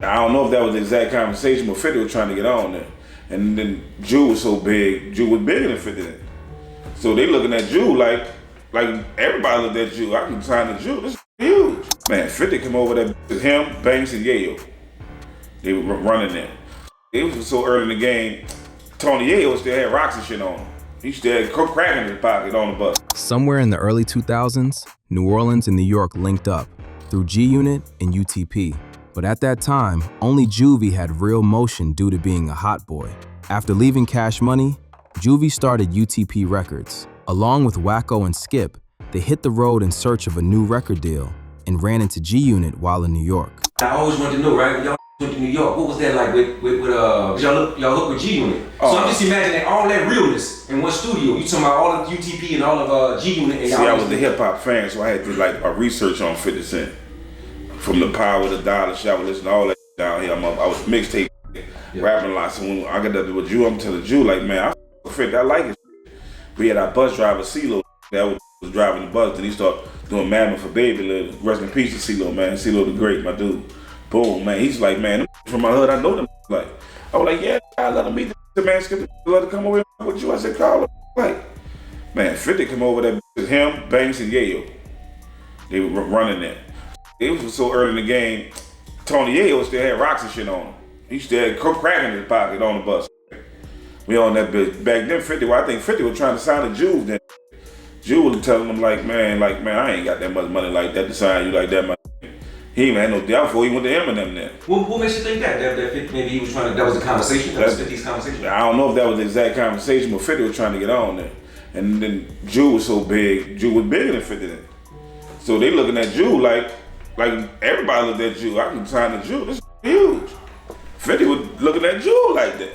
I don't know if that was the exact conversation, but 50 was trying to get on there. And then Juve was so big, Juve was bigger than 50 then. So they looking at Juve like everybody looked at Juve. I can sign the Juve, this is huge. Man, 50 come over there, it's him, Banks, and Yayo. They were running there. It was so early in the game, Tony Yayo still had rocks and shit on him. He still had crack in his pocket on the bus. Somewhere in the early 2000s, New Orleans and New York linked up through G-Unit and UTP. But at that time, only Juvie had real motion due to being a hot boy. After leaving Cash Money, Juvie started UTP Records. Along with Wacko and Skip, they hit the road in search of a new record deal and ran into G-Unit while in New York. I always wanted to know, right, when y'all went to New York, what was that like with y'all look with G-Unit? So I'm just imagining all that realness in one studio. You talking about all of UTP and all of G-Unit. See, I was a hip hop fan, so I had to like a research on 50 Cent. From the Power to Dollar Shop, listen to all that down here. I was mixtape rapping a lot. So when I got that with you, I'm telling you, like, man, I 50, I like it. We had our bus driver, CeeLo, that was driving the bus. Then he started doing Madman for Baby. Rest in peace to CeeLo, man. CeeLo the great, my dude. Boom, man. He's like, man, from my hood, I know them. Like, I was like, yeah, I let him meet the man. Skip the let him come over here with you. I said, call him. Like, man, 50 come over there. It's him, Banks, and Yayo. They were running there. It was so early in the game, Tony Yayo still had rocks and shit on him. He still had crack in his pocket on the bus. We on that bitch. Back then, 50, well, I think 50 was trying to sign the Juve then. Juve was telling him like, man, I ain't got that much money like that to sign you like that, man. He ain't had no doubt before he went to Eminem then. What makes you think that 50, maybe he was trying to, that was a conversation? That was 50's conversation? I don't know if that was the exact conversation, but 50 was trying to get on there. And then Juve was so big, Juve was bigger than 50 then. So they looking at Juve like everybody looked at Juve. I can sign the Juve. This is huge. 50 was looking at Juve like that.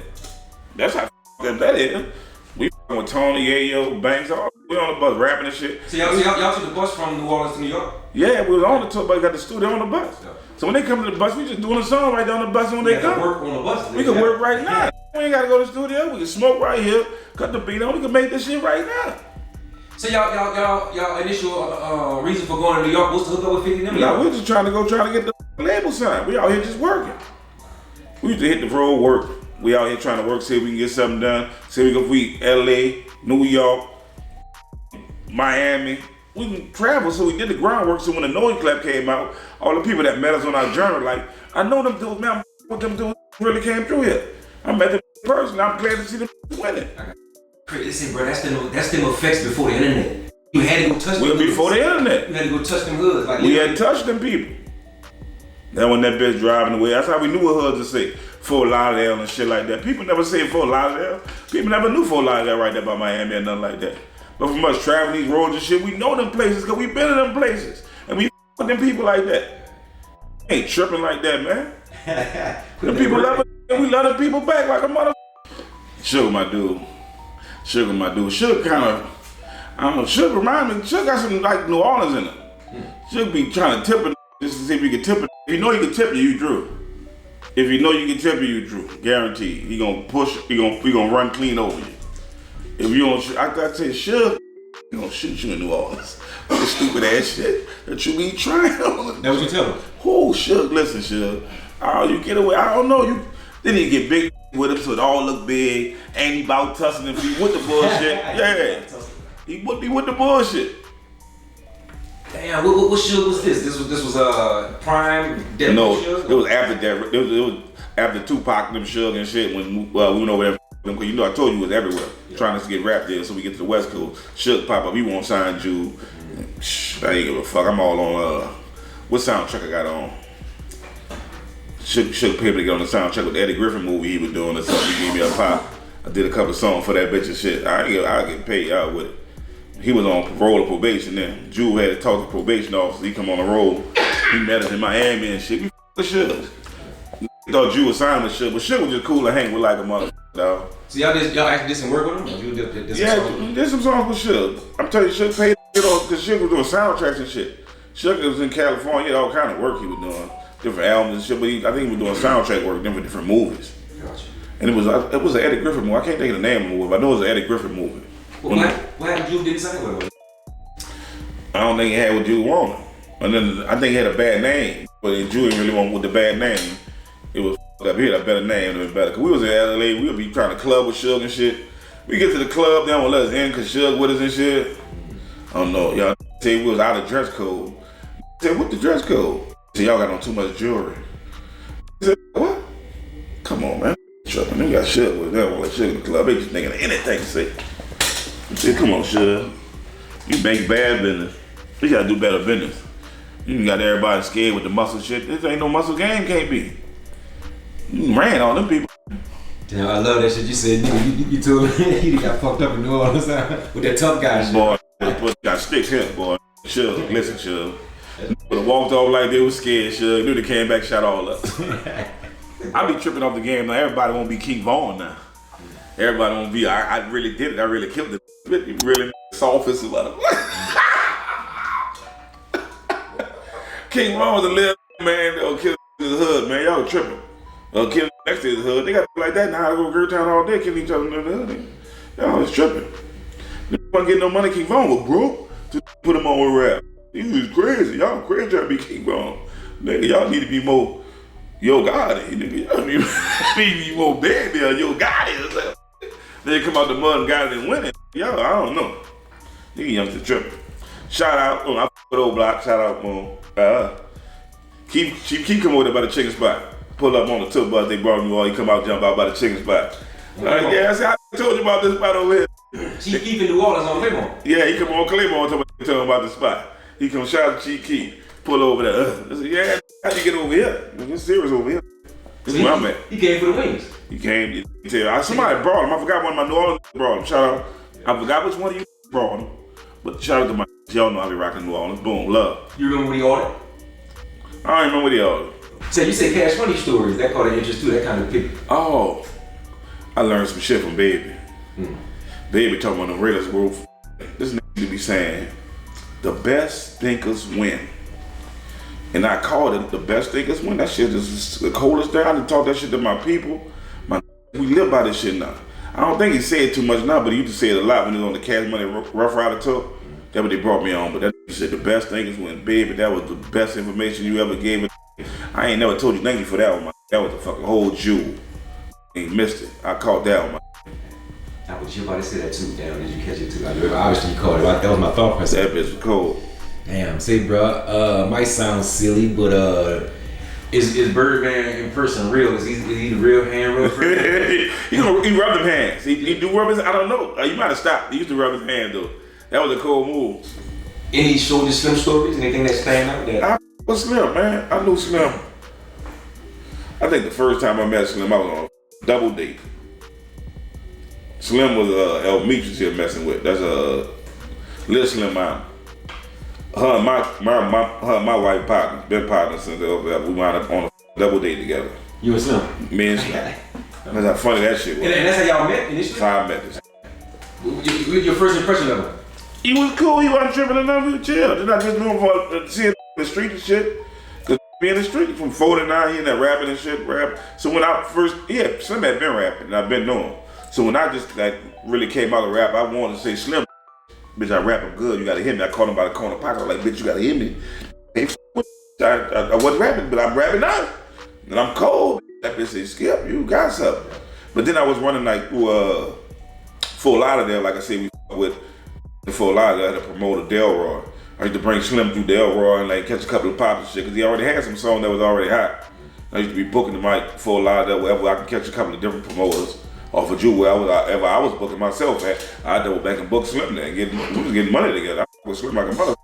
That's how that is. We with Tony, Yayo, Banks, we on the bus rapping and shit. So y'all took the bus from New Orleans to New York? Yeah, we was on the tour, but got the studio on the bus. Yeah. So when they come to the bus, we just doing a song right there on the bus. And when they come, work on the bus. We can work right now. We ain't gotta go to the studio. We can smoke right here, cut the beat on. We can make this shit right now. So y'all initial reason for going to New York was to hook up with 50 and them? Nah, we just trying to get the label signed. We out here just working. We used to hit the road work. We out here trying to work, see if we can get something done. See if we LA, New York, Miami. We can travel, so we did the groundwork. So when the Noise Clap came out, all the people that met us on our journey, like, I know them dudes, man, what them dudes really came through here. I met them personally. I'm glad to see them winning. Listen, bro, that's them effects before the internet. You had to go touch them hoods. Before the internet. You had to go touch them hoods. Like, we had touched them people. Then when that bitch driving away, that's how we knew what hoods to say. Fort Lauderdale and shit like that. People never say Fort Lauderdale. People never knew Fort Lauderdale right there by Miami or nothing like that. But from us traveling these roads and shit, we know them places because we been in them places. And we with them people like that. Ain't tripping like that, man. Them people love us and we love the people back like a mother. Suge, my dude. Suge kind of, I don't know, Suge remind me, Suge got some like New Orleans in it. Suge be trying to tip it just to see if he can tip it. If you know you can tip you drew. If you know you can tip you drew. Guaranteed. He gonna push, he gonna run clean over you. If you don't, I gotta tell you, Suge, he gonna shoot you in New Orleans. That stupid ass shit that you be trying on. That what you tell him? Oh, Suge, listen, Suge. Oh, you get away, I don't know, then he get big with him so it all look big, and he about tussling him with the bullshit. Yeah, he would be with the bullshit. Damn, what Suge was this? This was Prime. No, Suge? it was after that. It was after Tupac and them Suge and shit when we went over there. Because you know I told you he was everywhere trying to get rap there, so we get to the West Coast. Suge pop up, he won't sign Juve. I ain't give a fuck. I'm all on what soundtrack I got on. Suge paid to get on the soundtrack with the Eddie Griffin movie he was doing or something. He gave me a pop. I did a couple songs for that bitch and shit. I get paid out with it. He was on parole or probation then. Juve had to talk to probation officer. He come on the road. He met us in Miami and shit. We with Suge. He thought Juve was signed with Suge, but Suge was just cool to hang with like a mother dog. So y'all actually did some work with him? You did some did some songs with Suge. I'm telling you, Suge paid to get on because Suge was doing soundtracks and shit. Suge was in California, all kind of work he was doing. Different albums and shit, but I think he was doing soundtrack work for different movies. Gotcha. And it was an Eddie Griffin movie. I can't think of the name of the movie, but I know it was an Eddie Griffin movie. Well, why happened Juve didn't sign with him? I don't think he had what Juve wanted. And then I think he had a bad name, but Juve didn't really want with the bad name. It was up. He had a better name, it was better. Cause we was in LA, we would be trying to club with Suge and shit. We get to the club, they don't let us in cause Suge with us and shit. I don't know, y'all say we was out of dress code. I said, what the dress code? I said, y'all got on too much jewelry. I said, what? Come on, man. Trouble. They got Suge with them. They don't let Suge in the club. They just thinking of anything to say. I said, come on, Suge. You make bad business. You gotta do better business. You got everybody scared with the muscle shit. This ain't no muscle game, can't be. You ran all them people. Damn, I love that shit. You said, nigga, you told me he got fucked up in New Orleans with that tough guy shit. Boy, got sticks here, boy. Suge, listen, Suge. But walked off like they was scared, Suge. Knew they came back, shot all up. I be tripping off the game now. Everybody won't be King Vaughn now. Everybody won't be. I really did it. I really killed it. Really softest about it. King Vaughn was a little man that'll kill his hood, man. Y'all tripping. Kill next to his hood. They got like that now. I go Girl Town all day, killing each other in the hood. Y'all is tripping. They don't get no money. King Vaughn was broke to put him on with rap. He was crazy. Y'all crazy trying to be King Vaughn. Nigga, y'all need to be more Yo Gotti. Y'all need to be more baby or Yo Gotti. They come out the mud and got it and win it. Y'all, I don't know. Nigga youngsters tripping. Shout out, I with old block. Shout out, keep coming over there by the chicken spot. Pull up on the tour bus, they brought me all. He come out, jump out by the chicken spot. Yeah, I told you about this spot over here. Chief Keef in New Orleans on Claymore. Yeah, he come on Claymore and tell him about the spot. He come shout out to Chief Keef, pull over there. I said, yeah, how'd you get over here? It's serious over here. This is where I'm at. He came for the wings. He came, somebody brought him. I forgot one of my New Orleans brought him. Shout out. I forgot which one of you brought him. But shout out to my, y'all know I be rocking New Orleans. Boom, love. You remember what he ordered? I don't remember what he ordered. So you say Cash Money stories. That caught an interest too, that kind of pick. Oh, I learned some shit from Baby. Baby talking about the Raiders roof. This nigga be saying, the best thinkers win. And I called it the best thinkers win. That shit is the coldest down. I done taught that shit to my people. We live by this shit now. I don't think he said too much now, but he used to say it a lot when he was on the Cash Money Rough Rider tour. That's what they brought me on. But that said the best thinkers win. Baby, that was the best information you ever gave me. I ain't never told you thank you for that one, man. That was a fucking whole jewel. Ain't missed it. I caught that one, man. I was just about to say that too. Damn, did you catch it too? I remember, obviously you caught it. That was my thought process. That bitch was cold. Damn, say bro, might sound silly, but is Birdman in person real? Is he the real hand rub? he rubbed them hands. He do rub his. I don't know. You might have stopped. He used to rub his hand though. That was a cool move. Any Shoulder Slim stories? Anything that's stand out there? I was Slim, man. I knew Slim. I think the first time I met Slim, I was on a double date. Slim was El Mitras here messing with. That's a Lil Slim mom. Her and my wife partners, been partners since we wound up on a double date together. You and Slim? Me and Slim. That's how funny that shit was. And that's how y'all met initially? That's how I met this. Your first impression of him? He was cool, he wasn't tripping enough, he was chill. Then I just knew him for seeing in the street and shit. Cause be in the street from 49, he in that rapping and shit, rap. So when I first, Slim had been rapping and I've been knowing. So when I just like really came out of rap, I wanted to say, Slim, bitch, I rap him good, you gotta hear me. I caught him by the corner pocket, I was like, bitch, you gotta hear me. I wasn't rapping, but I'm rapping now. And I'm cold. That bitch said, Skip, you got something. But then I was running like through Full Lauderdale, like I said, we with the Full Lauderdale, I had to promote Delroy. I used to bring Slim through Delroy and like catch a couple of pops and shit, cause he already had some song that was already hot. I used to be booking the mic Full Lauderdale, wherever I could catch a couple of different promoters off of Juve, wherever I was booking myself at. I double back and book Slim there, we was getting money together. I was Slim like a mother.